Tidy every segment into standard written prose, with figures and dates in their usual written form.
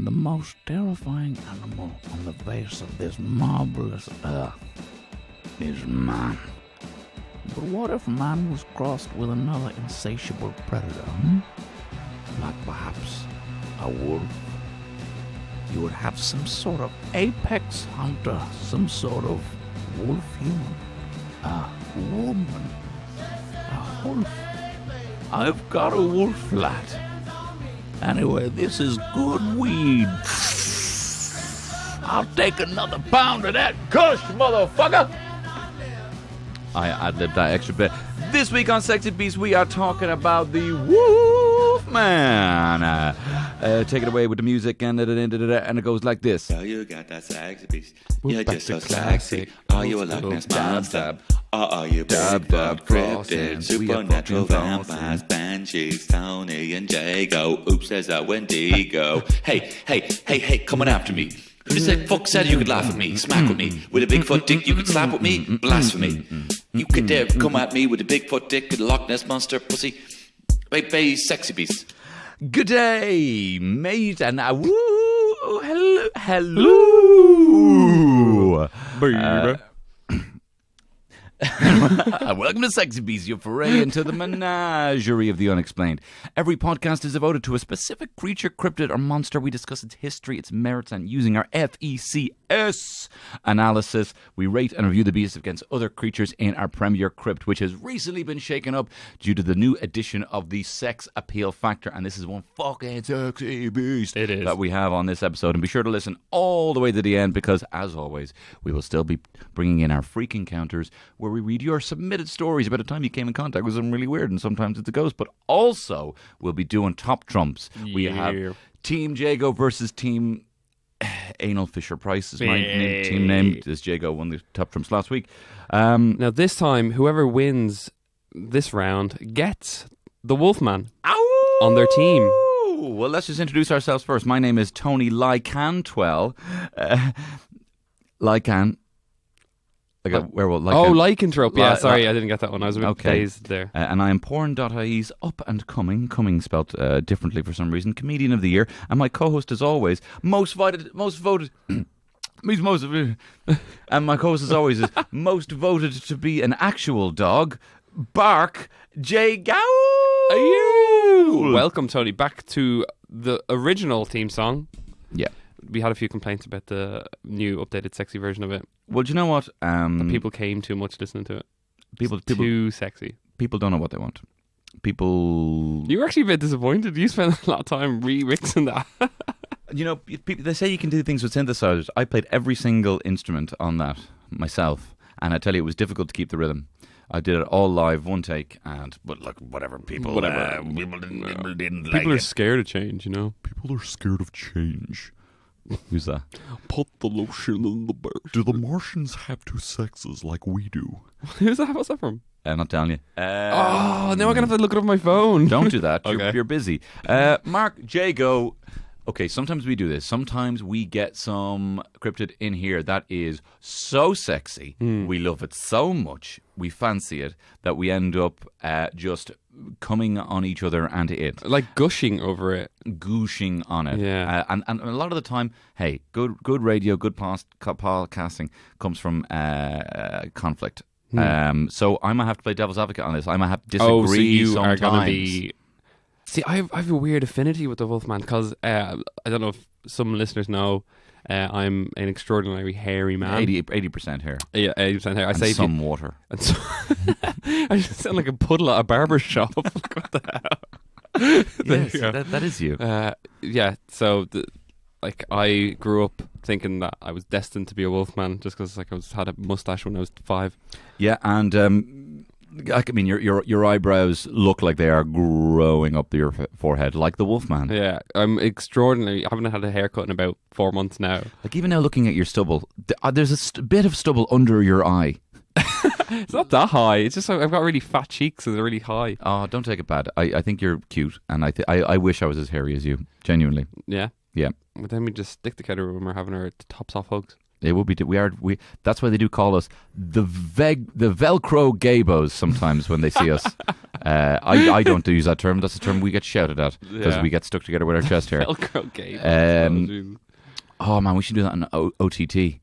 The most terrifying animal on the face of this marvelous earth is man. But what if man was crossed with another insatiable predator, Like perhaps a wolf? You would have some sort of apex hunter, some sort of wolf human, a woman, a wolf. I've got a wolf, lad. Anyway, this is good weed. I'll take another pound of that kush, motherfucker. I ad-libbed that extra bit. This week on Sexy Beast, we are talking about the Wolfman. Take it away with the music, and it goes like this. So you got that sexy beast. You're just so sexy. Are you a Loch Ness monster? Or are you big dog cryptids, supernatural vampires, banshees, Tony and Jago? Oops, there's a Wendigo. Hey, coming after me. Who just said, fuck said you could laugh at me, smack with me? With a Bigfoot dick you could slap with me? Blasphemy. You could dare come at me with a Bigfoot dick and a Loch Ness monster pussy? Baby, sexy beast. Good day, mate, and hello. Baby. Welcome to Sexy Beast, your foray into the menagerie of the unexplained. Every podcast is devoted to a specific creature, cryptid, or monster. We discuss its history, its merits, and using our FECS analysis, we rate and review the beast against other creatures in our premier crypt, which has recently been shaken up due to the new addition of the sex appeal factor. And this is one fucking sexy beast it is. that we have on this episode. And be sure to listen all the way to the end because, as always, we will still be bringing in our freak encounters where we read your submitted stories about a time you came in contact with something really weird, and sometimes it's a ghost. But also, we'll be doing top trumps. Yeah. We have Team Jago versus Team Anal Fisher Price is my team name. This Jago won the top trumps last week. Now this time, whoever wins this round gets the Wolfman on their team. Well, let's just introduce ourselves first. My name is Tony Lycantwell. Lycan. Like a werewolf. Lycanthrope. Yeah, sorry, I didn't get that one. I was a bit dazed there. And I am porn.ie's up and coming spelt differently for some reason, comedian of the year. And my co-host, as always, most voted. And my co-host, as always, is most voted to be an actual dog, Bark J. Gow. Welcome, Tony, back to the original theme song. Yeah. We had a few complaints about the new updated sexy version of it. Well, do you know what? People came too much listening to it. People too sexy. People don't know what they want. People... You were actually a bit disappointed. You spent a lot of time remixing that. You know, people, they say you can do things with synthesizers. I played every single instrument on that myself, and I tell you, it was difficult to keep the rhythm. I did it all live, one take, but look, whatever. People didn't like it. People are scared of change, you know? People are scared of change. Who's that? Put the lotion in the bear. Do the Martians have two sexes like we do? Who's that? What's that from? I'm not telling you. Now I'm going to have to look it up on my phone. Don't do that. Okay. You're busy. Mark, Jago. Okay, sometimes we do this. Sometimes we get some cryptid in here that is so sexy, we love it so much, we fancy it, that we end up just coming on each other and it. Like gushing over it. Gooshing on it. Yeah. And a lot of the time, hey, good radio, good podcasting comes from conflict. So I might have to play devil's advocate on this. I might have to disagree so you sometimes. are going to be... See, I have a weird affinity with the Wolfman because I don't know if some listeners know I'm an extraordinarily hairy man. 80% hair. Yeah, 80% hair. I And say some water. And so I just sound like a puddle at a barber shop. Like, what the hell? Yes, that is you. Yeah, so I grew up thinking that I was destined to be a Wolfman just because like had a mustache when I was 5. Yeah, and I mean, your eyebrows look like they are growing up your forehead, like the Wolfman. Yeah, I'm extraordinary. I haven't had a haircut in about 4 months now. Like even now, looking at your stubble, there's a bit of stubble under your eye. It's not that high. It's just I've got really fat cheeks and they're really high. Oh, don't take it bad. I think you're cute, and I wish I was as hairy as you. Genuinely. Yeah. Yeah. But then we just stick together when we're having our tops off hugs. It would be. We. That's why they do call us the Velcro Gabos sometimes when they see us. I don't use that term. That's a term we get shouted at because we get stuck together with our chest hair. Velcro Gabos. Oh man, we should do that on OTT.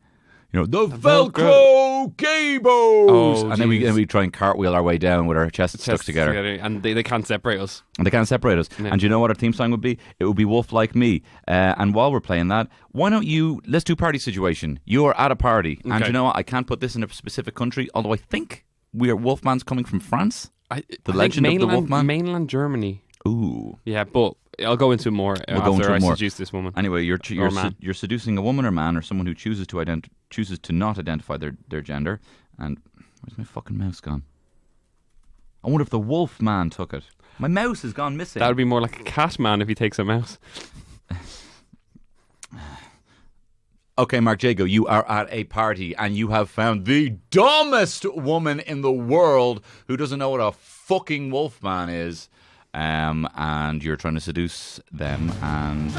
You know, the Velcro Gabos! And then we try and cartwheel our way down with our chests stuck together. And they can't separate us. And they can't separate us. Yeah. And do you know what our theme song would be? It would be Wolf Like Me. And while we're playing that, why don't let's do party situation. You're at a party. Okay. And you know what? I can't put this in a specific country, although I think Wolfman's coming from France. The legend of the Wolfman. Mainland Germany. Ooh. Yeah, but I'll go into more after I seduce this woman. Anyway, you're seducing a woman or man or someone who chooses to not identify their gender. And where's my fucking mouse gone? I wonder if the wolf man took it. My mouse has gone missing. That would be more like a cat man if he takes a mouse. Okay, Mark Jago, you are at a party and you have found the dumbest woman in the world who doesn't know what a fucking wolf man is. And you're trying to seduce them, and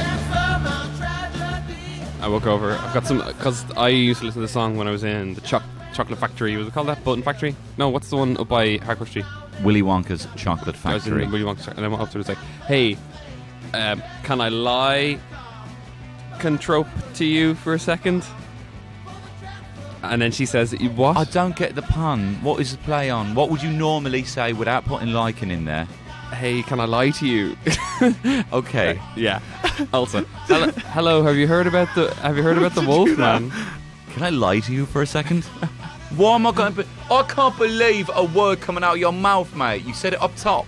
I walk over. I've got some, because I used to listen to the song when I was in the chocolate factory. Was it called that? Button Factory? No, what's the one up by Harcourt Street? Willy Wonka's Chocolate Factory. I was in Willy Wonka's, and I went up to her and was like, "Hey, can I lie contrope to you for a second?" And then she says, "What?" I don't get the pun. What is the play on? What would you normally say without putting lichen in there? Hey, can I lie to you? Okay. Yeah. Also, hello. Have you heard about the Wolfman? Can I lie to you for a second? Why am I going to? I can't believe a word coming out of your mouth, mate. You said it up top.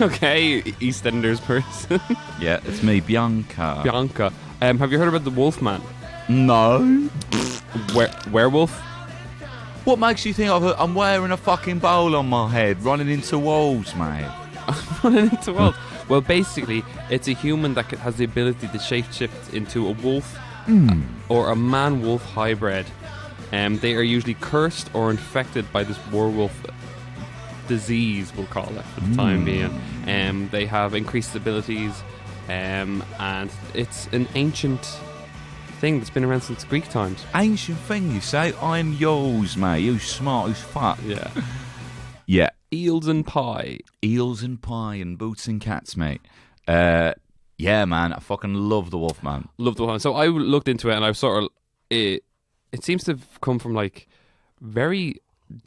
Okay, EastEnders person. Yeah, it's me, Bianca. Bianca. Have you heard about the Wolfman? No. Werewolf? What makes you think I'm wearing a fucking bowl on my head, running into walls, mate? Running into walls. Well, basically, it's a human that has the ability to shapeshift into a wolf or a man-wolf hybrid. They are usually cursed or infected by this werewolf disease, we'll call it, for the time being. They have increased abilities, and it's an ancient thing that's been around since Greek times. Ancient thing, you say? I'm yours, mate. You smart as fuck. Yeah. Yeah. Eels and pie. Eels and pie and boots and cats, mate. Yeah, man. I fucking love the Wolfman. Love the Wolfman. So I looked into it and I sort of... It seems to have come from like very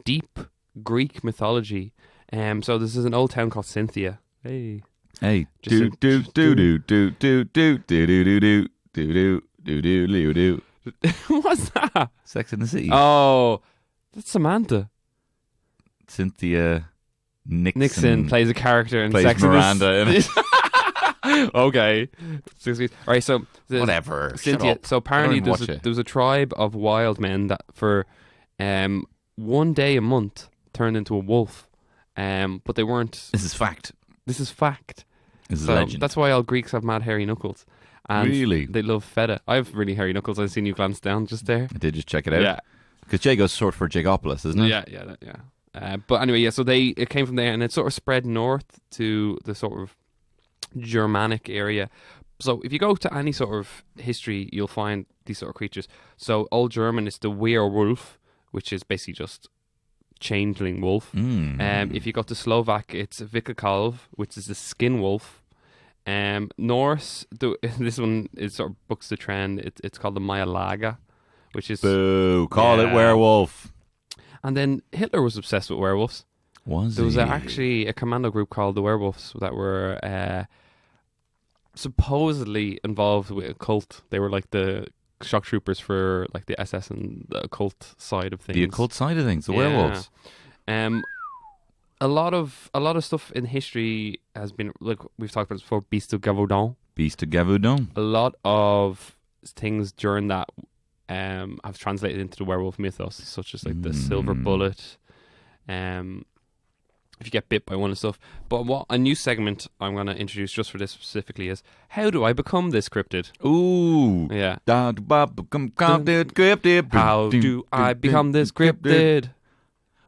deep Greek mythology. So this is an old town called Cynthia. Hey. Do do do do do do do do do do do. What's that? Sex in the City. Oh, that's Samantha. Cynthia Nixon plays a character in plays Sex Miranda in the City. Okay. All right, so whatever. Cynthia. So apparently there was a tribe of wild men that for one day a month turned into a wolf. But they weren't. This is fact. This is fact. This is legend. That's why all Greeks have mad hairy knuckles. And really? They love feta. I have really hairy knuckles. I've seen you glance down just there. I did just check it out. Yeah. Because Jago's short for Jagopolis, isn't it? Yeah. But anyway, yeah, so it came from there and it sort of spread north to the sort of Germanic area. So if you go to any sort of history, you'll find these sort of creatures. So Old German is the werewolf, which is basically just changeling wolf. If you go to Slovak, it's Vikakalv, which is the skin wolf. Norse, this one is sort of books the trend. It's called the Mayalaga, which is boo. Call it werewolf. And then Hitler was obsessed with werewolves. There was actually a commando group called the Werewolves that were supposedly involved with a cult. They were like the shock troopers for like the SS and the occult side of things. The occult side of things, the werewolves. A lot of stuff in history has been, like we've talked about this before, Beast of Gavaudan. Beast of Gavaudan. A lot of things during that have translated into the werewolf mythos, such as like the silver bullet. If you get bit by one and stuff. But what a new segment I'm going to introduce just for this specifically is, how do I become this cryptid? Ooh. Yeah. How do I become this cryptid?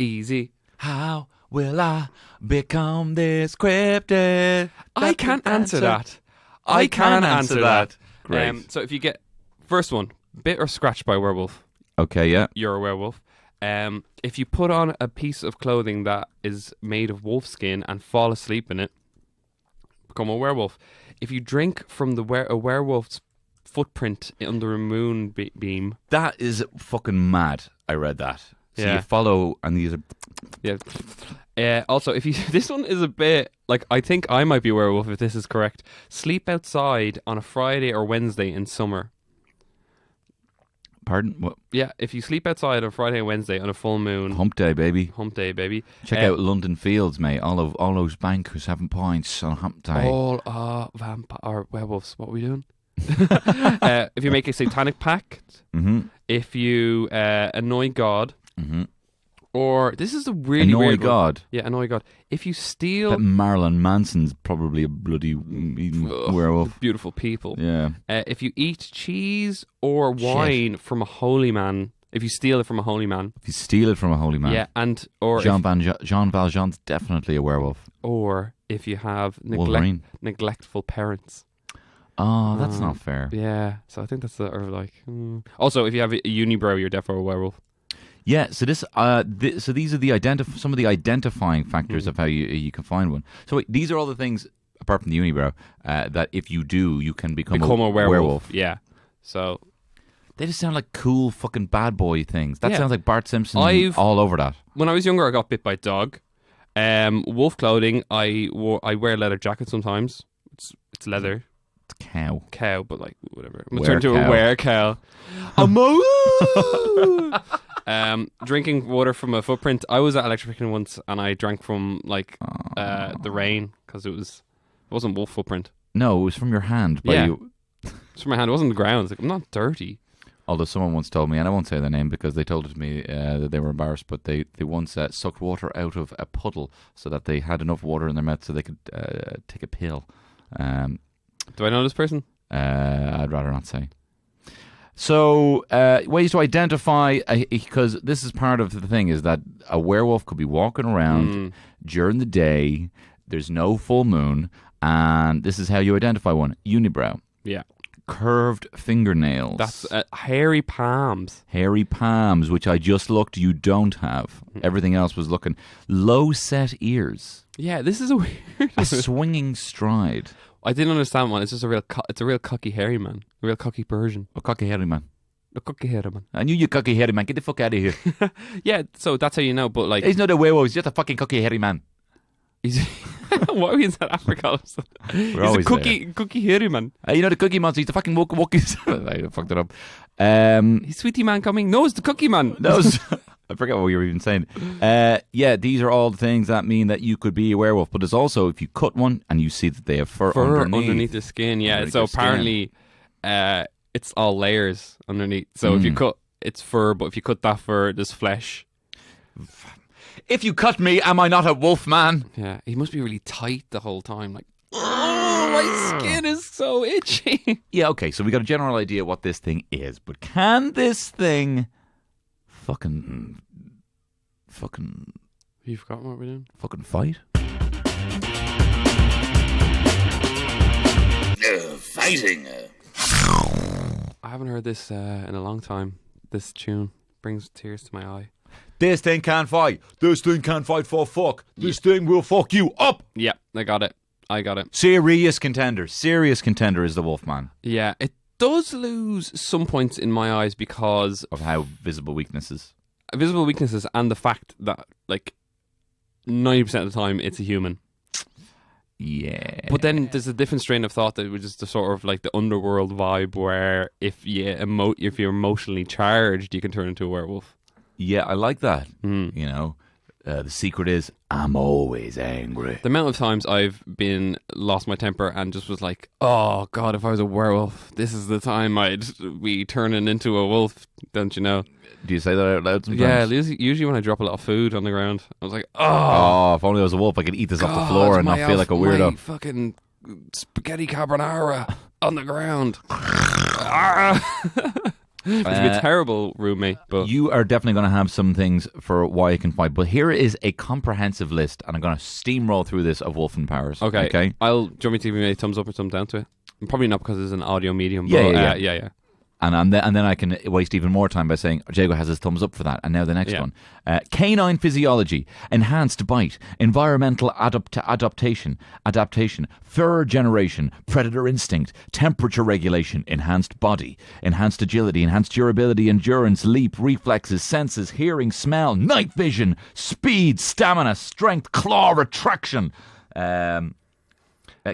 Easy. How will I become this cryptid? I can't answer that. I can answer that. Great. So if you get, first one, bit or scratched by a werewolf, Okay, yeah. you're a werewolf. If you put on a piece of clothing that is made of wolf skin and fall asleep in it, become a werewolf. If you drink from a werewolf's footprint under a moon beam, That is fucking mad. I read that. So Yeah. you follow, and these are... yeah. Also, if you this one is a bit like, I think I might be a werewolf if this is correct. Sleep outside on a Friday or Wednesday in summer. Pardon? What? Yeah, if you sleep outside on Friday and Wednesday on a full moon, Hump day, baby. hump day, baby. Check out London Fields, mate. All those bankers having pints on hump day. All vampire or werewolves. What are we doing? If you make a satanic pact, Mm-hmm. if you annoy God, Mm-hmm. or this is a really Annoy weird one. God. Yeah, annoy God. If you steal That Marilyn Manson's probably a bloody werewolf. beautiful people. Yeah. If you eat cheese or wine from a holy man, if you steal it from a holy man, If you steal it from a holy man. yeah, and or Jean Valjean's definitely a werewolf. or if you have Wolverine. neglectful parents. Oh, that's not fair. Yeah, so I think that's Also, if you have a unibrow, you're definitely a werewolf. Yeah, so this, so these are the some of the identifying factors of how you can find one. So wait, these are all the things apart from the unibrow that if you do, you can become a werewolf. Yeah, so They just sound like cool fucking bad boy things. That Yeah. sounds like Bart Simpson I've- all over that. when I was younger, I got bit by a dog. Wolf clothing. I wear a leather jacket sometimes. It's leather. It's a cow. Cow, but like whatever. I'm Were turn to cow. a were cow. Drinking water from a footprint. I was at Electrification once, and I drank from like the rain because it wasn't wolf footprint. No, it was from your hand. By Yeah. you. It's from my hand. It wasn't the ground. It's like, I'm not dirty. Although someone once told me, and I won't say their name because they told it to me that they were embarrassed, but they once sucked water out of a puddle so that they had enough water in their mouth so they could take a pill. Do I know this person? I'd rather not say. So, ways to identify, because this is part of the thing, is that a werewolf could be walking around during the day, there's no full moon, and this is how you identify one. Unibrow. Yeah. Curved fingernails. That's hairy palms. Hairy palms, which I just looked, you don't have. Everything else was looking. Low set ears. Yeah, this is a weird. A swinging stride. I didn't understand one. It's just it's a real cocky hairy man. A real cocky Persian. A cocky hairy man. A cocky hairy man. I knew you cocky hairy man. Get the fuck out of here. Yeah, so that's how you know. But like, He's not a werewolf. He's just a fucking cocky hairy man. he's why are we in South Africa? He's a always cookie hairy man. You know the cookie monster. He's the fucking wookies. I fucked it up. He's sweetie man coming. No, it's the cookie man. That was, I forget what we were even saying. Yeah, these are all the things that mean that you could be a werewolf. But there's also, if you cut one and you see that they have fur underneath the skin. Yeah, Underneath so their skin. apparently, it's all layers underneath. So if you cut, it's fur. But if you cut that fur, there's flesh. If you cut me, am I not a wolf man? Yeah, he must be really tight the whole time. Like, oh, my skin is so itchy. Yeah, okay, so we got a general idea what this thing is. But can this thing fucking You forgotten what we're doing? fight? Fighting. I haven't heard this in a long time. This tune brings tears to my eye. This thing can't fight. This thing can't fight for fuck. This thing will fuck you up. Yeah, I got it. Serious contender is the Wolfman. Yeah, it does lose some points in my eyes because Of how visible weaknesses. visible weaknesses and the fact that like 90% of the time it's a human. Yeah. But then there's a different strain of thought that which is the sort of like the underworld vibe where if you're emotionally charged, you can turn into a werewolf. Yeah, I like that. You know, the secret is I'm always angry. The amount of times I've lost my temper and just was like, oh God, if I was a werewolf, this is the time I'd be turning into a wolf, don't you know? Do you say that out loud sometimes? Yeah, usually when I drop a lot of food on the ground, I was like, Oh, if only I was a wolf, I could eat this off the floor and not feel like a My weirdo. fucking spaghetti carbonara on the ground. It's a terrible roommate, but You are definitely going to have some things for why you can fight. But here is a comprehensive list, and I'm going to steamroll through this of Wolfen powers. okay. Okay? Do you want me to give you a thumbs up or thumbs down to it? Probably not because it's an audio medium. Yeah, But, yeah. yeah. And then I can waste even more time by saying Jago has his thumbs up for that. And now the next one. Canine physiology, enhanced bite, environmental adaptation, fur generation, predator instinct, temperature regulation, enhanced body, enhanced agility, enhanced durability, endurance, leap, reflexes, senses, hearing, smell, night vision, speed, stamina, strength, claw, retraction,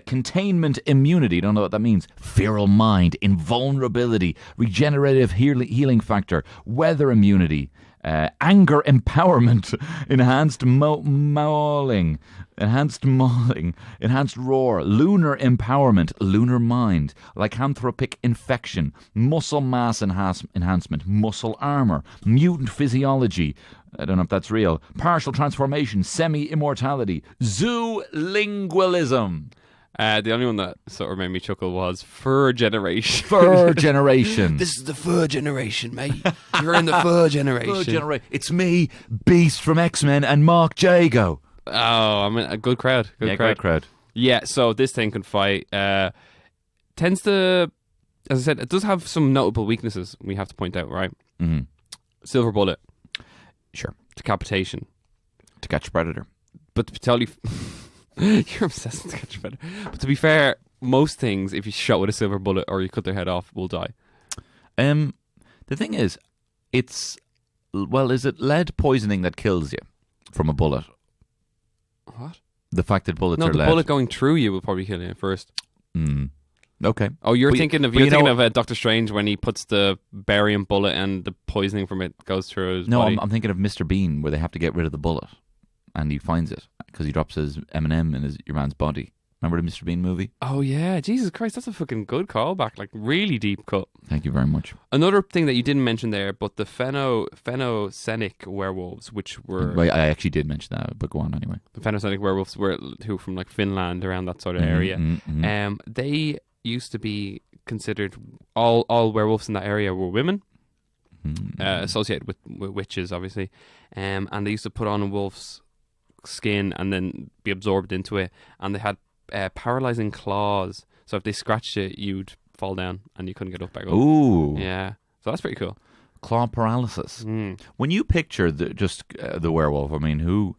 containment, immunity, don't know what that means, feral mind, invulnerability, regenerative healing factor, weather immunity, anger empowerment, enhanced mauling, enhanced roar, lunar empowerment, lunar mind, lycanthropic infection, muscle mass enhancement, muscle armor, mutant physiology, I don't know if that's real, partial transformation, semi-immortality, zoolingualism. The only one that sort of made me chuckle was fur generation. Fur generation. This is the fur generation, mate. You're in the fur generation. It's me, Beast from X-Men, and Mark Jago. Oh, I mean, a good crowd. Great crowd. Yeah, so this thing can fight. Tends to, as I said, it does have some notable weaknesses we have to point out, right? Mm-hmm. Silver bullet. Sure. Decapitation. To catch a predator. But to tell you... You're obsessed with catch a predator. But to be fair, most things, if you shot with a silver bullet or you cut their head off, will die. The thing is, is it lead poisoning that kills you from a bullet? What? The fact that bullets are lead. No, the bullet going through you will probably kill you first. Okay. Oh, you're thinking of Doctor Strange when he puts the barium bullet and the poisoning from it goes through his body. No, I'm thinking of Mr. Bean, where they have to get rid of the bullet, and he finds it because he drops his M&M in your man's body. Remember the Mr. Bean movie? Oh yeah, Jesus Christ, that's a fucking good callback. Like really deep cut. Thank you very much. Another thing that you didn't mention there, but the phenocenic werewolves, which were I actually did mention that, but go on anyway. The phenocenic werewolves were who from like Finland, around that sort of area. They used to be considered all werewolves in that area were women, associated with witches, obviously, and they used to put on a wolf's skin and then be absorbed into it, and they had paralyzing claws, so if they scratched you, you'd fall down and you couldn't get up back up. Ooh. Yeah, so that's pretty cool. Claw paralysis. When you picture the werewolf, I mean,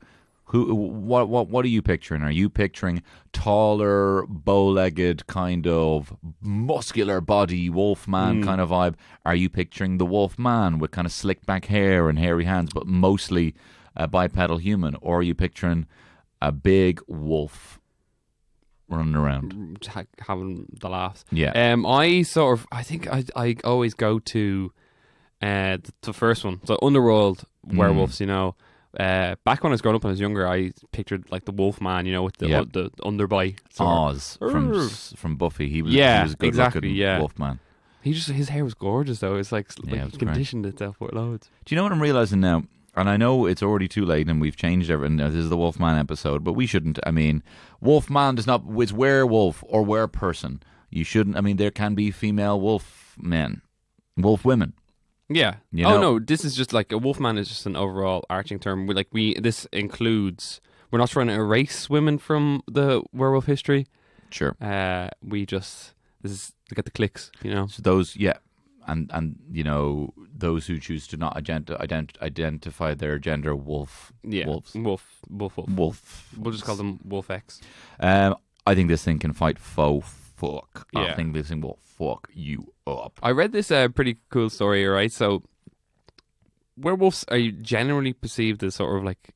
what are you picturing? Are you picturing taller, bow-legged, kind of muscular body, Wolfman kind of vibe? Are you picturing the Wolfman with kind of slicked back hair and hairy hands, but mostly a bipedal human? Or are you picturing a big wolf running around, having the laughs? Yeah. I think I always go to the first one. So Underworld werewolves, you know. Back when I was growing up and I was younger, I pictured like the Wolfman, you know, with the underbite. Oz from Buffy. He was a good looking Wolfman. His hair was gorgeous though. It's like he conditioned itself with loads. Do you know what I'm realizing now? And I know it's already too late and we've changed everything. This is the Wolfman episode, but we shouldn't. I mean, Wolfman does not, it's werewolf or wereperson. You shouldn't, I mean, there can be female wolf men, wolf women. Yeah. You know? No, this is just like a Wolfman is just an overall arching term. This includes, we're not trying to erase women from the werewolf history. Sure. This is to get the clicks, you know. So those, yeah. And you know, those who choose to not identify their gender, wolves. Wolf. We'll just call them Wolf X. I think this thing can fight faux fuck. Yeah. I think this thing will fuck you up. I read this pretty cool story, right? So, werewolves are generally perceived as sort of like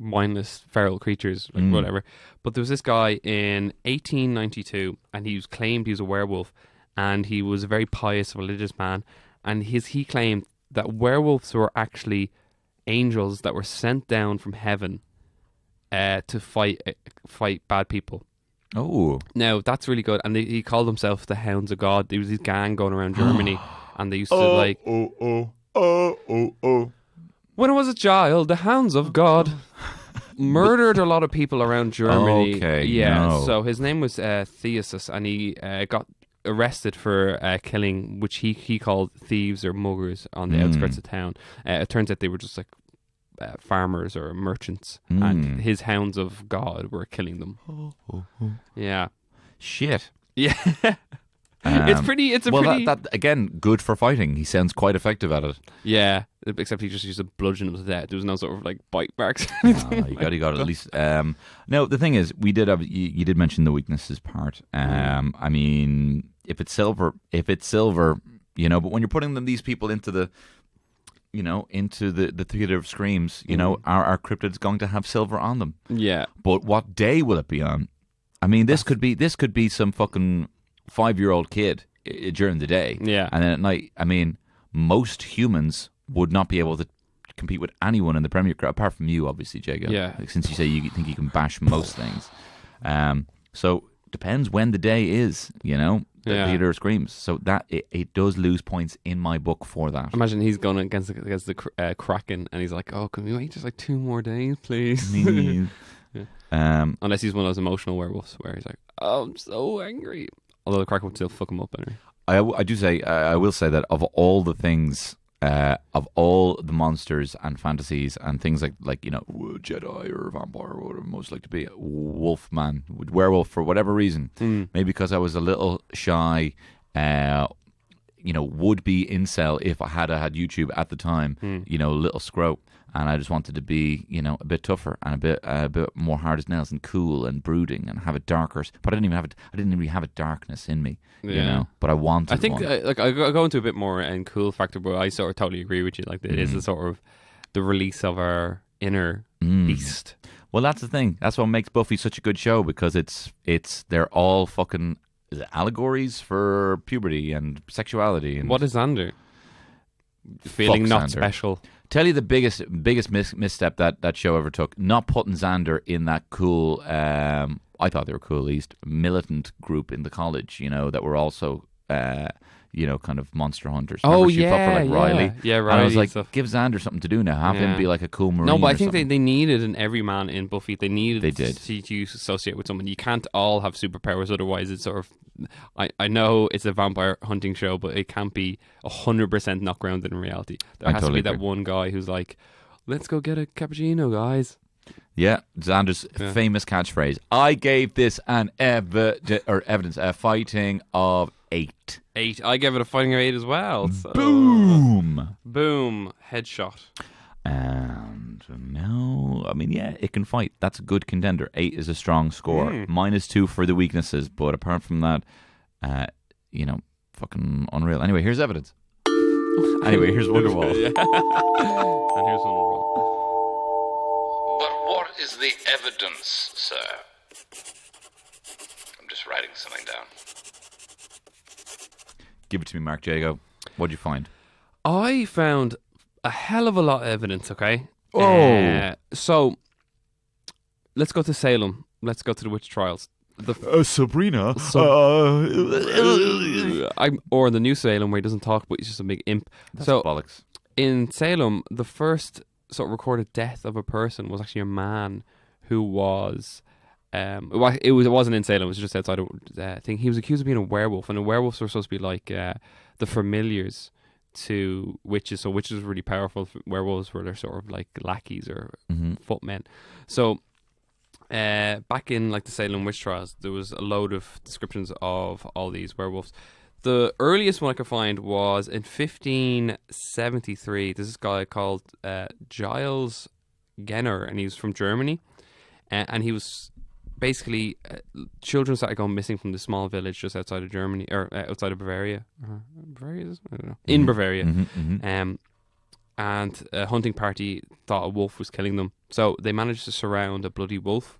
mindless feral creatures, like whatever. But there was this guy in 1892, and he was claimed he was a werewolf. And he was a very pious, religious man. And he claimed that werewolves were actually angels that were sent down from heaven to fight bad people. Oh. Now, that's really good. And he called himself the Hounds of God. There was his gang going around Germany. And they used to When I was a child, the Hounds of God murdered a lot of people around Germany. Okay, yeah. no. So his name was Theseus, and he got arrested for killing, which he called thieves or muggers on the outskirts of town. It turns out they were just like farmers or merchants, and his Hounds of God were killing them. Yeah. Shit. Yeah. It's pretty. It's a well, pretty. that again, good for fighting. He sounds quite effective at it. Yeah, except he just used to bludgeon him to death. There was no sort of like bite marks. You got at least. No, the thing is, we did have. You did mention the weaknesses part. I mean, if it's silver, you know. But when you're putting these people into the, you know, into the theater of screams, you know, are cryptids going to have silver on them? Yeah. But what day will it be on? I mean, this could be some fucking 5-year-old kid during the day. Yeah. And then at night, I mean, most humans would not be able to compete with anyone in the Premier crowd, apart from you, obviously, Jacob. Yeah. Like, since you say you think you can bash most things. So depends when the day is, you know, the theater of screams. So that it does lose points in my book for that. Imagine he's going against the Kraken, and he's like, "Oh, can we wait just like 2 more days, please?" Unless he's one of those emotional werewolves where he's like, "Oh, I'm so angry." Although the Kraken would still fuck him up anyway. I will say that of all the things, of all the monsters and fantasies and things like you know, Jedi or vampire, or what would most like to be, Wolfman, werewolf, for whatever reason, maybe because I was a little shy, you know, would be incel if I had YouTube at the time, you know, little scrope. And I just wanted to be, you know, a bit tougher and a bit more hard as nails and cool and brooding and have a darker. But I didn't really have a darkness in me, you know. But I wanted. I think one. like I go into a bit more and cool factor, but I sort of totally agree with you. Like it is the sort of the release of our inner beast. Well, that's the thing. That's what makes Buffy such a good show, because they're all fucking allegories for puberty and sexuality. And What is Xander? Feeling not Xander. special. Tell you the biggest misstep that show ever took, not putting Xander in that cool, I thought they were cool, at least, militant group in the college, you know, that were also, you know, kind of monster hunters. Remember she fought for, like, Riley? Yeah, Riley. And I was like, stuff. give Xander something to do now. Have him be like a cool Marine. No, but I or think something. they needed an everyman in Buffy. They did. to associate with someone. You can't all have superpowers, otherwise it's sort of... I know it's a vampire hunting show, but it can't be 100% not grounded in reality. There has to be that one guy who's like, let's go get a cappuccino, guys. Yeah, Xander's famous catchphrase. I gave this an evidence, a fighting of 8. 8. I gave it a fighting of 8 as well. So. Boom! Boom. Headshot. And no, I mean, yeah, it can fight. That's a good contender. 8 is a strong score. -2 for the weaknesses, but apart from that, you know, fucking unreal. Anyway, here's evidence. Anyway, here's Wonderwall. And here's Wonderwall. But what is the evidence, sir? I'm just writing something down. Give it to me, Mark Jago. What'd you find? I found a hell of a lot of evidence, okay? Oh. So, let's go to Salem. Let's go to the witch trials. Sabrina. Or the new Salem, where he doesn't talk, but he's just a big imp. That's so, bollocks. in Salem, the first sort of recorded death of a person was actually a man who was... it wasn't in Salem, it was just outside of thing. He was accused of being a werewolf, and the werewolves were supposed to be like the familiars to witches. So witches were really powerful. Werewolves were their sort of like lackeys or footmen. So back in like the Salem witch trials, there was a load of descriptions of all these werewolves. The earliest one I could find was in 1573. There's this guy called Giles Genner, and he was from Germany, and he was basically children started going missing from the small village just outside of Germany, or outside of Bavaria. Bavaria, I don't know. In Bavaria. And a hunting party thought a wolf was killing them, so they managed to surround a bloody wolf.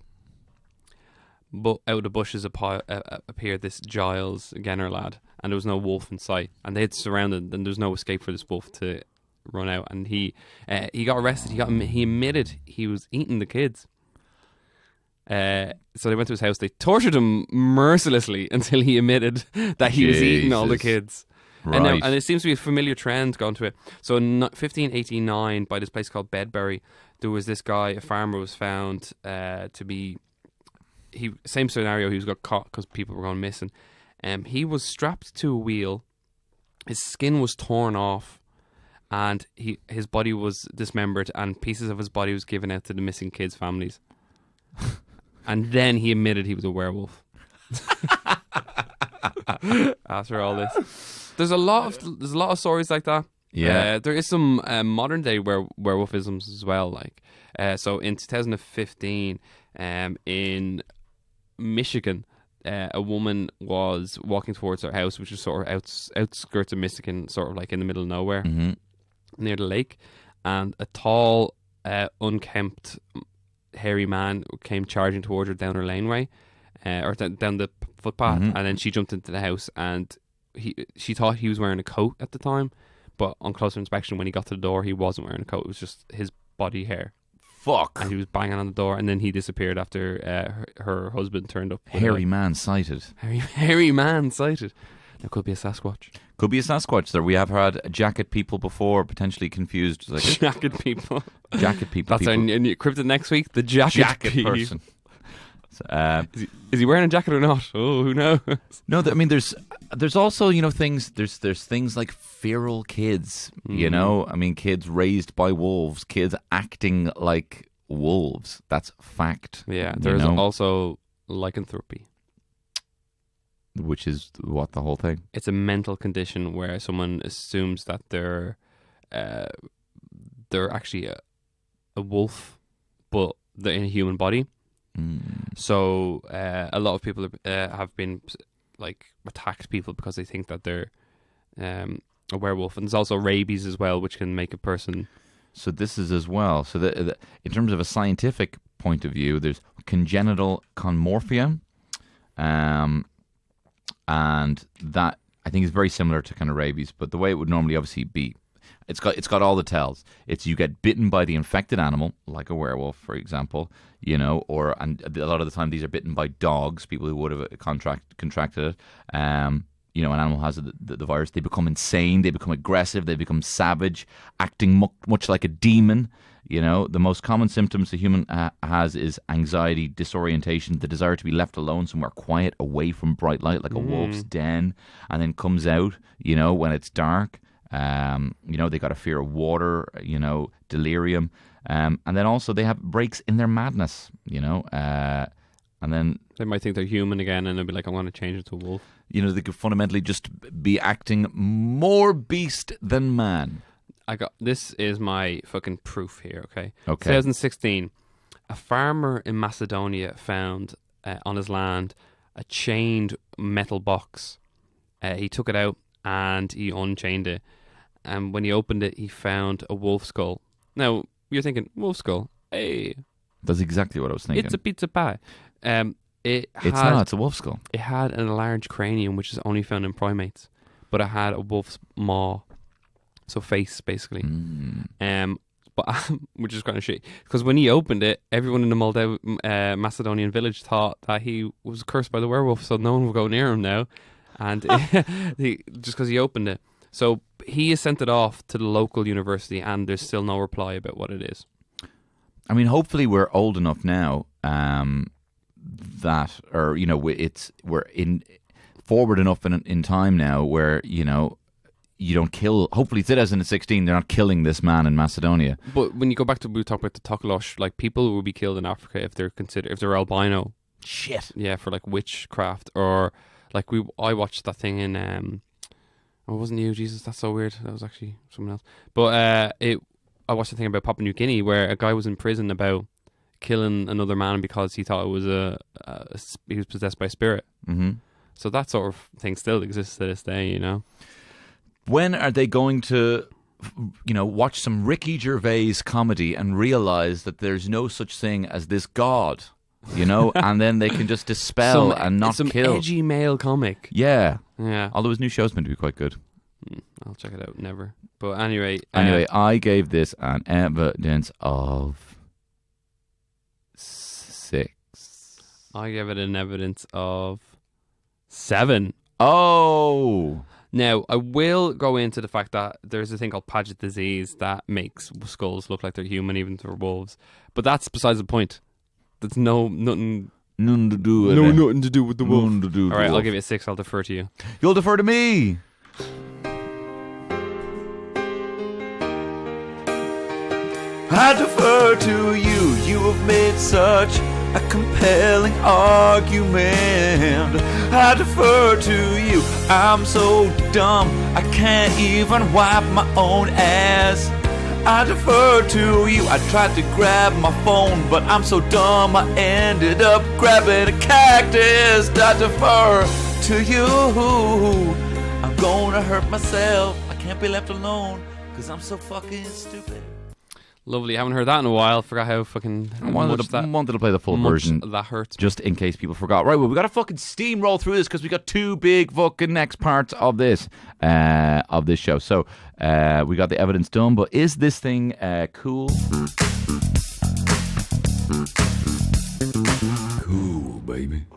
But out of the bushes appeared this Giles Genner lad, and there was no wolf in sight. And they had surrounded, and there was no escape for this wolf to run out. And he got arrested. He admitted he was eating the kids. So they went to his house. They tortured him mercilessly until he admitted that he was eating all the kids. Right. And it seems to be a familiar trend gone to it. So in 1589, by this place called Bedbury, there was this guy, a farmer, was found to be... same scenario, he was got caught because people were going missing. He was strapped to a wheel, his skin was torn off, and his body was dismembered, and pieces of his body was given out to the missing kids' families. And then he admitted he was a werewolf. After all this, there's a lot of stories like that. Yeah. There is some modern day werewolfisms as well. Like, so in 2015, in Michigan, a woman was walking towards her house, which was sort of outskirts of Michigan, sort of like in the middle of nowhere, near the lake, and a tall, unkempt, hairy man came charging towards her down her laneway, or down the footpath, and then she jumped into the house, and she thought he was wearing a coat at the time, but on closer inspection, when he got to the door, he wasn't wearing a coat. It was just his body hair. Fuck. And he was banging on the door, and then he disappeared after her husband turned up. Hairy man sighted. Hairy man sighted. There could be a Sasquatch. Could be a Sasquatch. There, we have had jacket people before, potentially confused. Like, Jacket people. jacket people. That's our new cryptid next week. The jacket person. Is he wearing a jacket or not? Oh, who knows? No, I mean, there's also, you know, things. There's things like feral kids. You know, I mean, kids raised by wolves, kids acting like wolves. That's fact. Yeah, there's also lycanthropy, which is what the whole thing. It's a mental condition where someone assumes that they're actually a wolf, but they're in a human body. So a lot of people have been like attacked people because they think that they're a werewolf, and there's also rabies as well, which can make a person. So this is as well. So in terms of a scientific point of view, there's congenital conmorphia, and that I think is very similar to kind of rabies, but the way it would normally obviously be. It's got all the tells. It's you get bitten by the infected animal, like a werewolf, for example, you know, and a lot of the time these are bitten by dogs, people who would have contracted it. You know, an animal has the virus. They become insane. They become aggressive. They become savage, acting much like a demon. You know, the most common symptoms a human has is anxiety, disorientation, the desire to be left alone somewhere quiet, away from bright light, like a wolf's den, and then comes out, you know, when it's dark. You know, they got a fear of water, you know, delirium. And then also they have breaks in their madness, you know, and then they might think they're human again and they'll be like, I want to change it to a wolf. You know, they could fundamentally just be acting more beast than man. This is my fucking proof here, okay? 2016, a farmer in Macedonia found on his land a chained metal box. He took it out and he unchained it. And when he opened it, he found a wolf skull. Now, you're thinking, wolf skull? Hey. That's exactly what I was thinking. It's a pizza pie. It's a wolf skull. It had a large cranium, which is only found in primates. But it had a wolf's maw. So face, basically. But which is kind of shit. Because when he opened it, everyone in the Macedonian village thought that he was cursed by the werewolf, so no one would go near him now. And just because he opened it. So he has sent it off to the local university, and there's still no reply about what it is. I mean, hopefully we're old enough now that, or you know, we're forward enough in time now where, you know, you don't kill. Hopefully, 2016, they're not killing this man in Macedonia. But when you go back to, we talk about the Tokolosh, like people will be killed in Africa if they're albino. Shit. Yeah, for like witchcraft, or like I watched that thing in it wasn't you, Jesus, that's so weird. That was actually someone else. But I watched a thing about Papua New Guinea where a guy was in prison about killing another man because he thought it was he was possessed by a spirit. So that sort of thing still exists to this day, you know. When are they going to, you know, watch some Ricky Gervais comedy and realize that there's no such thing as this God, you know, and then they can just dispel and not some kill. Some edgy male comic. Yeah. Yeah. Although his new show's meant to be quite good. I'll check it out. Never. But anyway. I gave this an evidence of 6. I gave it an evidence of 7. Oh. Now, I will go into the fact that there's a thing called Paget disease that makes skulls look like they're human, even if they're wolves. But that's besides the point. There's nothing to do with it. Nothing to do with the wolf. To do with All right, the wolf. I'll give it a 6. I'll defer to you. You'll defer to me. I defer to you. You have made such a compelling argument. I defer defer to you. I'm so dumb, I can't even wipe my own ass. I defer to you. I tried to grab my phone, but I'm so dumb I ended up grabbing a cactus. I defer to you. I'm gonna hurt myself. I can't be left alone, cause I'm so fucking stupid. Lovely. Haven't heard that in a while. Forgot how fucking I wanted to play the full version. That hurts. Just in case people forgot. Right, well, we got to fucking steamroll through this because we got two big fucking next parts of this show. So we got the evidence done, but is this thing cool? Cool, baby.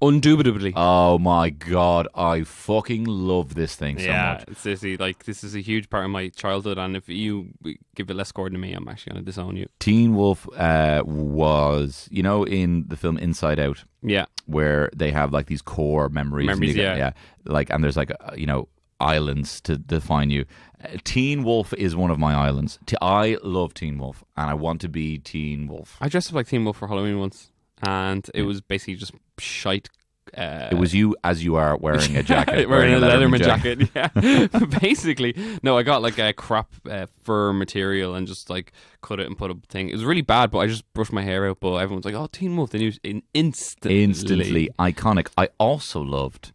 Undoubtedly. Oh my god, I fucking love this thing so much. It's seriously, like, this is a huge part of my childhood, and if you give it less score than me, I'm actually going to disown you. Teen Wolf was, you know, in the film Inside Out, Yeah. where they have like these core memories. Yeah. Like, and there's like, you know, islands to define you. Teen Wolf is one of my islands. I love Teen Wolf, and I want to be Teen Wolf. I dressed up like Teen Wolf for Halloween once, and it was basically just shite. It was you as you are wearing a jacket. wearing a Letterman jacket. Yeah. Basically. No, I got like a crap fur material and just like cut it and put a thing. It was really bad, but I just brushed my hair out, but everyone's like, oh, Teen Wolf. They knew instantly iconic. I also loved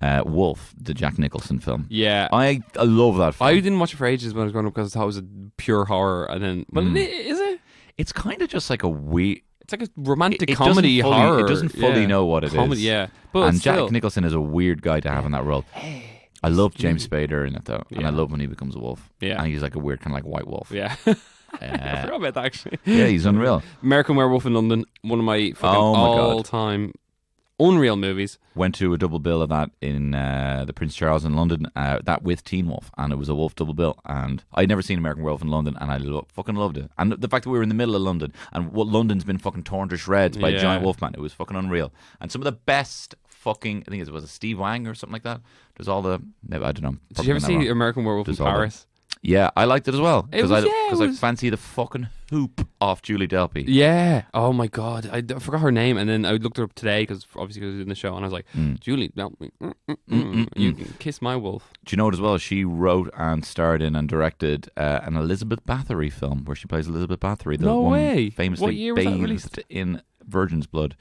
Wolf, the Jack Nicholson film. Yeah. I love that film. I didn't watch it for ages when I was growing up because I thought it was a pure horror. And then, but is it? It's kind of just like a weird... It's like a romantic comedy horror. It doesn't fully know what it is. Yeah. But and still. Jack Nicholson is a weird guy to have in that role. I love James Spader in it though, and I love when he becomes a wolf. Yeah. And he's like a weird kind of like white wolf. Yeah. I forgot about that actually. Yeah, he's unreal. American Werewolf in London, one of my fucking all-time unreal movies. Went to a double bill of that in the Prince Charles in London, that with Teen Wolf, and it was a wolf double bill, and I'd never seen American Werewolf in London, and I fucking loved it. And the fact that we were in the middle of London, and what London's been fucking torn to shreds by giant Wolfman, it was fucking unreal. And some of the best fucking, I think it was Steve Wang or something like that. There's all the, I don't know. Did you ever see American Werewolf in Paris? Yeah, I liked it as well because I I fancy the fucking hoop off Julie Delpy. Yeah. Oh my god, I forgot her name, and then I looked her up today because obviously it was in the show, and I was like, Julie Delpy, you can kiss my wolf. Do you know what as well? She wrote and starred in and directed an Elizabeth Bathory film where she plays Elizabeth Bathory. The woman famously what year was that released? bathed in virgin's blood.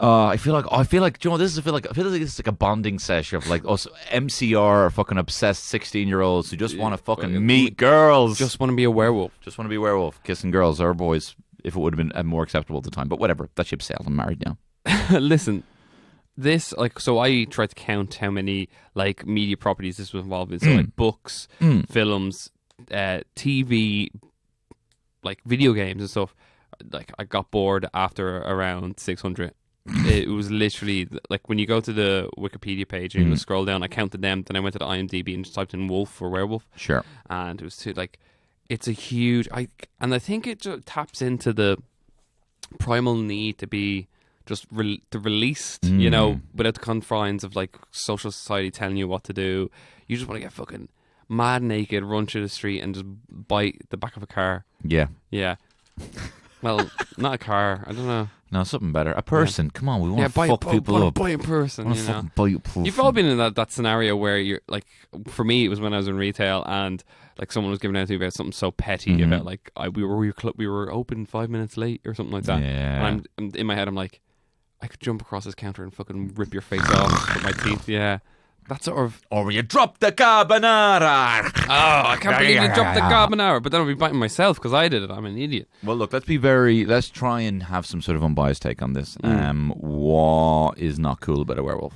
I feel like, do you know what, I feel like this is like a bonding session of like us MCR fucking obsessed 16-year-olds who just want to fucking meet girls. Just want to be a werewolf. Just want to be a werewolf, kissing girls or boys, if it would have been more acceptable at the time. But whatever, that ship sailed. I'm married now. Listen, this, like, so I tried to count how many like media properties this was involved in. So like books, films, TV, like video games and stuff. Like, I got bored after around 600. It was literally like when you go to the Wikipedia page and you scroll down, I counted them, then I went to the IMDb and just typed in wolf or werewolf. Sure. And it was it's a huge, and I think it just taps into the primal need to be just released, you know, without the confines of like social society telling you what to do. You just want to get fucking mad naked, run through the street and just bite the back of a car. Yeah. Yeah. Well, not a car. I don't know. No, something better. A person. Yeah. Come on, we want to fuck people up. Buy a person. You know? Buy a person. You've all been in that scenario where you're like, for me, it was when I was in retail and like someone was giving out to me about something so petty about like we were open 5 minutes late or something like that. Yeah. And I'm in my head, I'm like, I could jump across this counter and fucking rip your face off with my teeth. Yeah. That sort of... Or you drop the carbonara. Oh, I can't believe you dropped the carbonara. But then I'll be biting myself because I did it. I'm an idiot. Well, look, let's try and have some sort of unbiased take on this. What is not cool about a werewolf?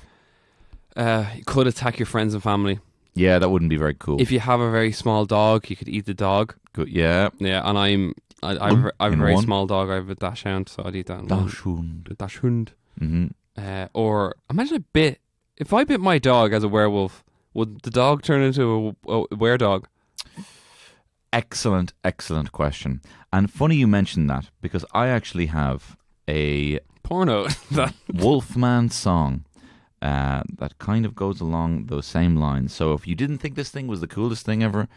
You could attack your friends and family. Yeah, that wouldn't be very cool. If you have a very small dog, you could eat the dog. Good, yeah. Yeah, and I have a very small dog. I have a dachshund, so I'd eat that. Dachshund. Mm-hmm. Or imagine a bit. If I bit my dog as a werewolf, would the dog turn into a were-dog? Excellent question. And funny you mentioned that, because I actually have a porno Wolfman song that kind of goes along those same lines. So if you didn't think this thing was the coolest thing ever,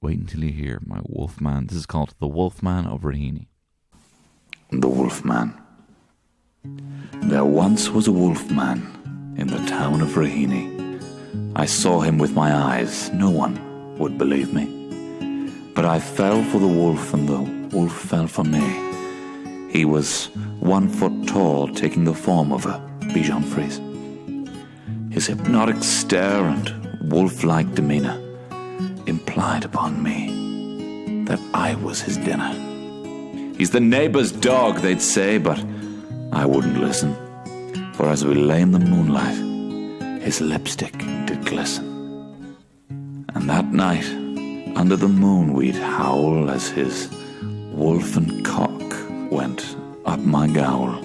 wait until you hear my Wolfman. This is called The Wolfman of Raheny. The Wolfman There once was a Wolfman in the town of Raheny. I saw him with my eyes. No one would believe me. But I fell for the wolf, and the wolf fell for me. He was 1 foot tall, taking the form of a Bichon Frise. His hypnotic stare and wolf-like demeanor implied upon me that I was his dinner. He's the neighbor's dog, they'd say, but I wouldn't listen. For as we lay in the moonlight, his lipstick did glisten. And that night, under the moon, we'd howl as his wolf and cock went up my gowl.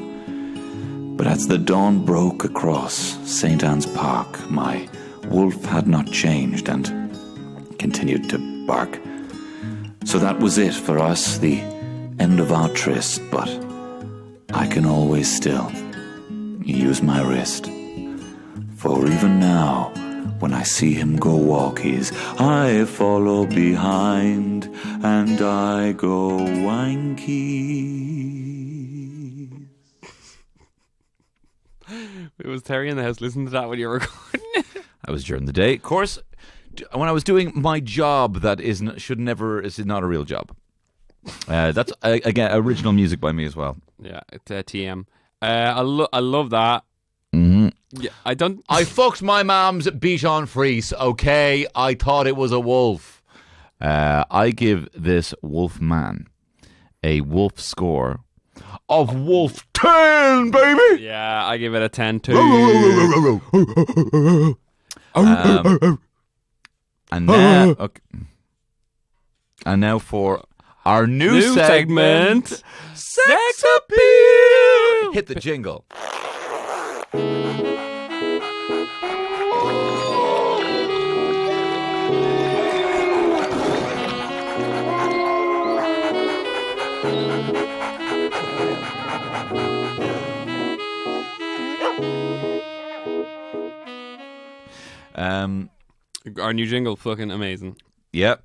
But as the dawn broke across St. Anne's Park, my wolf had not changed and continued to bark. So that was it for us, the end of our tryst, but I can always still use my wrist. For even now, when I see him go walk, he's I follow behind and I go wanky. It was Terry in the house listening to that when you were recording. I was during the day. Of course, when I was doing my job that is not a real job. That's, again, original music by me as well. Yeah, it's TM. I love that. Mm-hmm. Yeah, I fucked my mom's Bichon Frise, okay? I thought it was a wolf. I give this Wolfman a wolf score of wolf 10, baby! Yeah, I give it a 10 too. And now for our new segment, Sex Appeal! Hit the jingle. Our new jingle, fucking amazing. Yep.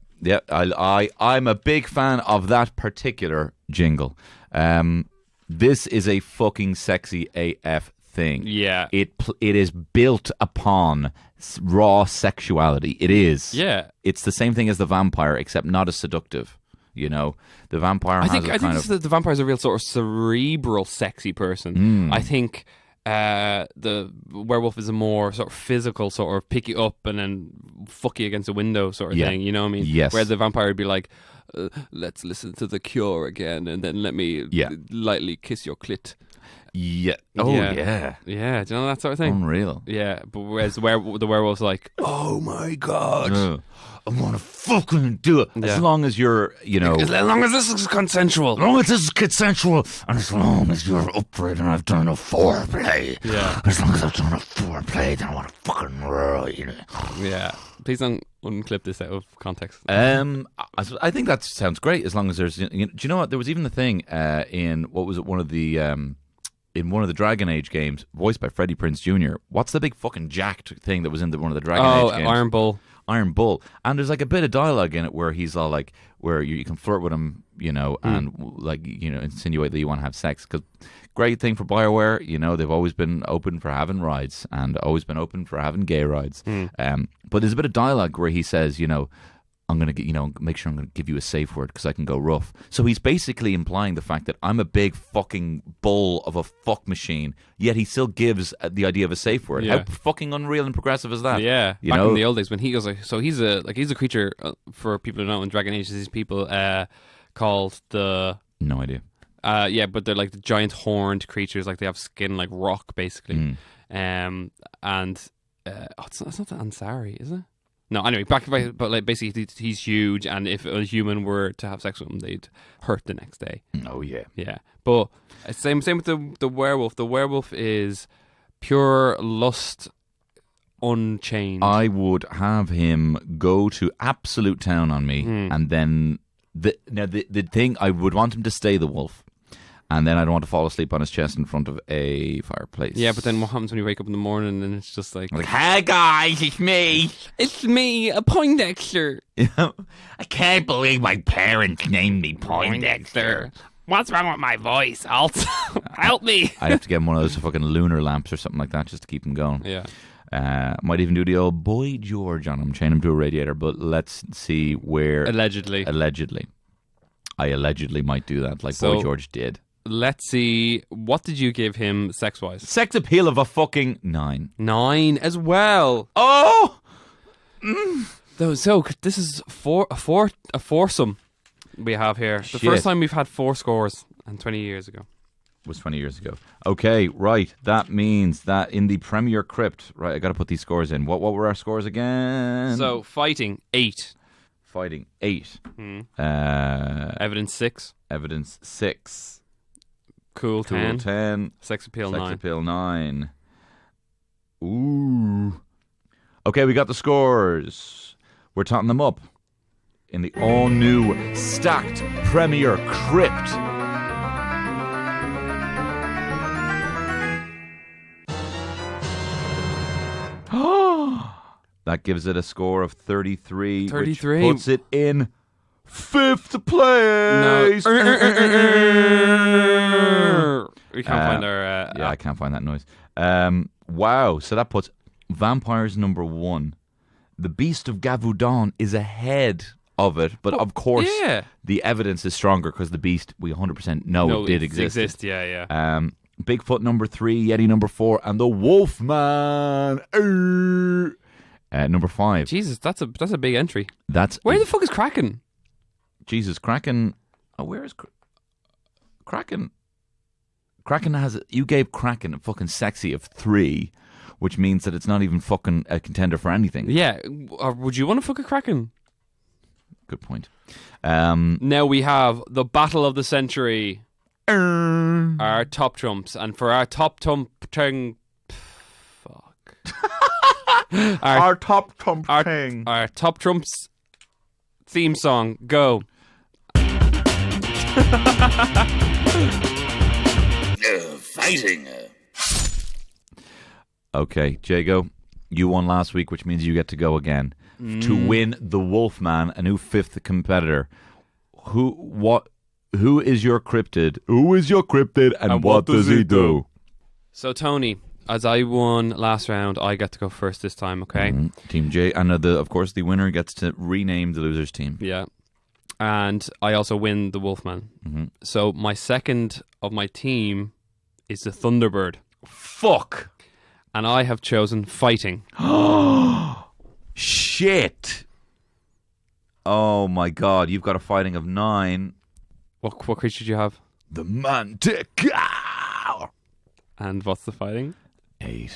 I'm a big fan of that particular jingle. This is a fucking sexy AF thing. Yeah. It is built upon raw sexuality. It is. Yeah. It's the same thing as the vampire, except not as seductive. You know, the vampire I think the vampire's a real sort of cerebral, sexy person. I think the werewolf is a more sort of physical, sort of pick you up and then fuck you against a window sort of thing. You know what I mean? Yes. Where the vampire would be like, let's listen to The Cure again, and then let me lightly kiss your clit. Yeah. Oh, yeah. Yeah, do you know that sort of thing? Unreal. Yeah, but whereas the werewolf's like, oh my God. I'm gonna fucking do it. As long as you're, as long as this is consensual. As long as this is consensual, and as long as you're up for it and I've done a foreplay. Yeah. As long as I've done a foreplay, then I want to fucking ride. Yeah. Please don't unclip this out of context. I think that sounds great as long as there's, do you know what? There was even the thing in, what was it, in one of the Dragon Age games, voiced by Freddie Prinze Jr. What's the big fucking jacked thing that was in one of the Dragon Age games? Iron Bull. Iron Bull. And there's like a bit of dialogue in it where he's all like, where you can flirt with him, and like, insinuate that you want to have sex. Because great thing for BioWare, they've always been open for having rides and always been open for having gay rides. But there's a bit of dialogue where he says, I'm going to make sure I'm going to give you a safe word because I can go rough. So he's basically implying the fact that I'm a big fucking bull of a fuck machine, yet he still gives the idea of a safe word. Yeah. How fucking unreal and progressive is that? Yeah. Back in the old days when he goes like, so he's a creature, for people who don't know, in Dragon Age, these people called the... No idea. Yeah, but they're like the giant horned creatures, like they have skin like rock, basically. And it's not the Ansari, is it? No, anyway, but like basically he's huge, and if a human were to have sex with him, they'd hurt the next day. Oh yeah, yeah. But same with the werewolf. The werewolf is pure lust, unchained. I would have him go to absolute town on me, and then the thing I would want him to stay the wolf. And then I don't want to fall asleep on his chest in front of a fireplace. Yeah, but then what happens when you wake up in the morning and it's just like, hey guys, it's me. It's me, a Poindexter. I can't believe my parents named me Poindexter. What's wrong with my voice, Alt? Help me. I'd have to get him one of those fucking lunar lamps or something like that just to keep him going. Yeah. Might even do the old Boy George on him, chain him to a radiator, but let's see where... Allegedly. I allegedly might do that, like Boy George did. Let's see. What did you give him sex-wise? Sex appeal of a fucking 9. 9 as well. Oh! So this is a foursome we have here. The first time we've had 4 scores, and 20 years ago. Was 20 years ago. Okay, right. That means that in the Premier Crypt, right, I got to put these scores in. What were our scores again? So, fighting, 8. Fighting, 8. Evidence, 6. Evidence, 6. Cool, 10. 10. Sex appeal, 9. Sex appeal, 9. Ooh. Okay, we got the scores. We're totting them up in the all-new stacked Premier Crypt. That gives it a score of 33. 33. Which puts it in 5th place. No. We can't find our... yeah, I can't find that noise. Wow, so that puts Vampires number 1. The Beast of Gavaudan is ahead of it, but of course the evidence is stronger because the Beast, we 100% know it did exist. Yeah. Bigfoot number 3, Yeti number 4, and the Wolfman number 5. Jesus, that's a big entry. Where the fuck is Kraken? Jesus, Kraken. Oh, where is Kraken? Kraken has. You gave Kraken a fucking sexy of 3, which means that it's not even fucking a contender for anything. Yeah, or would you want to fuck a Kraken? Good point. Now we have the Battle of the Century. Our top trumps, and for our top trump our top trump thing. Our top trumps theme song, go. Fighting. Okay, Jago, you won last week, which means you get to go again to win the Wolfman, a new 5th competitor. Who is your cryptid? Who is your cryptid, and what does he do? So, Tony, as I won last round, I get to go first this time, okay? Team J, and of course the winner gets to rename the loser's team. Yeah. And I also win the Wolfman. So my second of my team is the Thunderbird. Fuck! And I have chosen fighting. Shit! Oh my god, you've got a fighting of 9. What creature do you have? The Manticore! And what's the fighting? 8.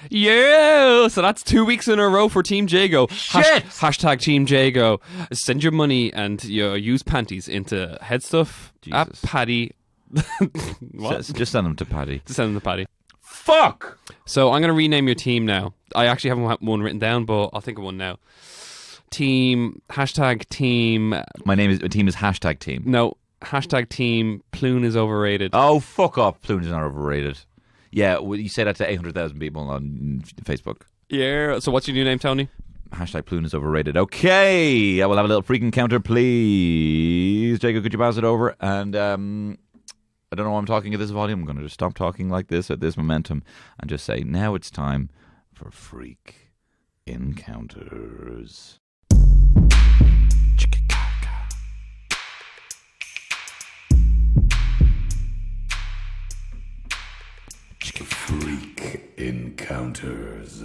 Yeah! So that's 2 weeks in a row for Team Jago. Shit! Hashtag Team Jago. Send your money and your used panties into Headstuff at Paddy. What? Just send them to Paddy. Just send them to Paddy. Fuck! So I'm going to rename your team now. I actually haven't one written down, but I'll think of one now. Team, hashtag team. My team is hashtag team. No, hashtag team Plune is overrated. Oh, fuck off. Plune is not overrated. Yeah, well, you say that to 800,000 people on Facebook. Yeah. So what's your new name, Tony? Hashtag Plune is overrated. Okay. I will have a little freaking counter, please. Jacob, could you pass it over? And I don't know why I'm talking at this volume. I'm going to just stop talking like this at this momentum and just say, now it's time for Freak Encounters. Freak Encounters.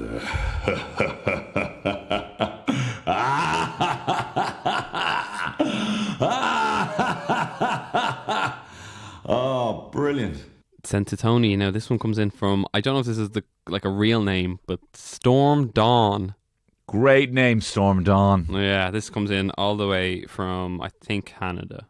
Oh, brilliant. Sent to Tony. Now this one comes in from, I don't know if this is a real name, but Storm Dawn. Great name, Storm Dawn. Yeah, this comes in all the way from, I think, Canada.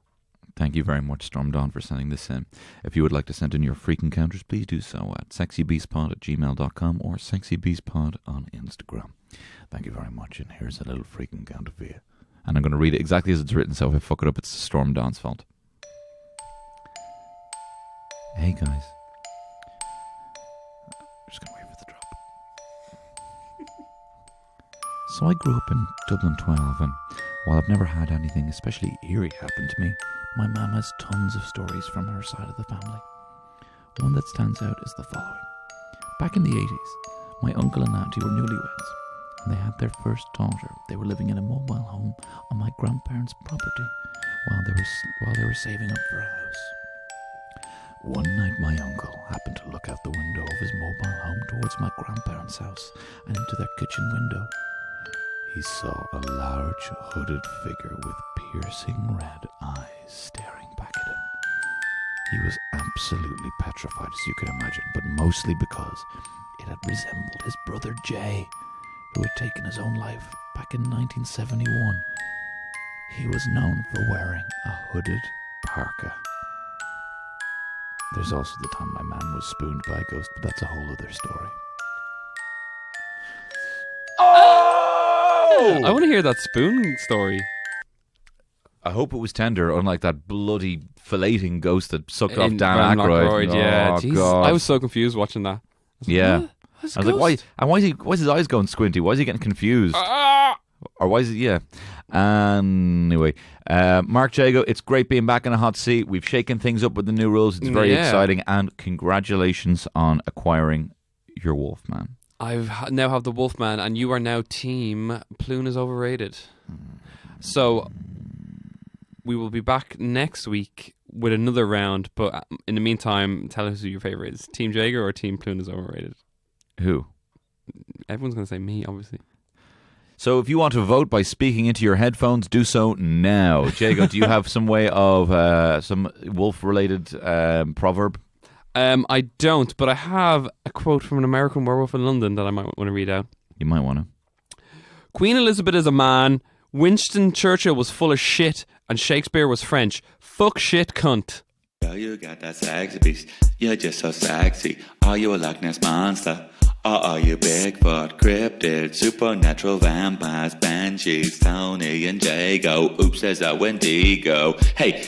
Thank you very much, Storm Dawn, for sending this in. If you would like to send in your freak encounters, please do so at sexybeastpod@gmail.com or sexybeastpod on Instagram. Thank you very much, and here's a little freak encounter for you. And I'm going to read it exactly as it's written, so if I fuck it up, it's Storm Dawn's fault. Hey, guys. Just going to wait for the drop. So I grew up in Dublin 12, and While I've never had anything especially eerie happen to me, my mum has tons of stories from her side of the family. One that stands out is the following. Back in the 80s, my uncle and auntie were newlyweds, and they had their first daughter. They were living in a mobile home on my grandparents' property while they were saving up for a house. One night my uncle happened to look out the window of his mobile home towards my grandparents' house and into their kitchen window. He saw a large hooded figure with piercing red eyes staring back at him. He was absolutely petrified, as you can imagine, but mostly because it had resembled his brother Jay, who had taken his own life back in 1971. He was known for wearing a hooded parka. There's also the time my man was spooned by a ghost, but that's a whole other story. Oh! I want to hear that spoon story. I hope it was tender, unlike that bloody filleting ghost that sucked off In Dan Aykroyd. Yeah, Oh, Jesus. God. I was so confused watching that. Yeah. What? I was like, why? And why is his eyes going squinty? Why is he getting confused? Or why is it? Yeah. Anyway, Mark Jago, it's great being back in a hot seat. We've shaken things up with the new rules. It's very exciting, and congratulations on acquiring your Wolfman. Now have the Wolfman, and you are now team Plune is overrated. So we will be back next week with another round. But in the meantime, tell us who your favorite is: Team Jager or Team Plune is overrated. Who? Everyone's going to say me, obviously. So if you want to vote by speaking into your headphones, do so now. Jago, do you have some way of some wolf-related proverb? I don't, but I have a quote from an American werewolf in London that I might want to read out. You might want to. Queen Elizabeth is a man, Winston Churchill was full of shit, and Shakespeare was French. Fuck shit cunt. Girl, you got that sexy beast. You're just so sexy. Are you a Loch Ness monster? Or are you Bigfoot, cryptid, supernatural vampires, banshees, Tony and Jago? Oops, there's a Wendigo. Hey,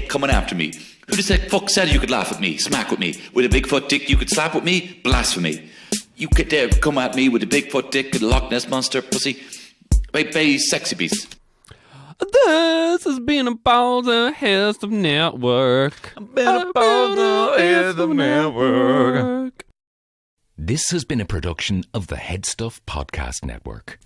coming after me. Who the fuck said you could laugh at me, smack with me? With a Bigfoot dick you could slap with me? Blasphemy. You could dare come at me with a Bigfoot dick and a Loch Ness monster pussy? Baby, sexy beast. This has been about the Heads of Network. This has been a production of the Head Stuff Podcast Network.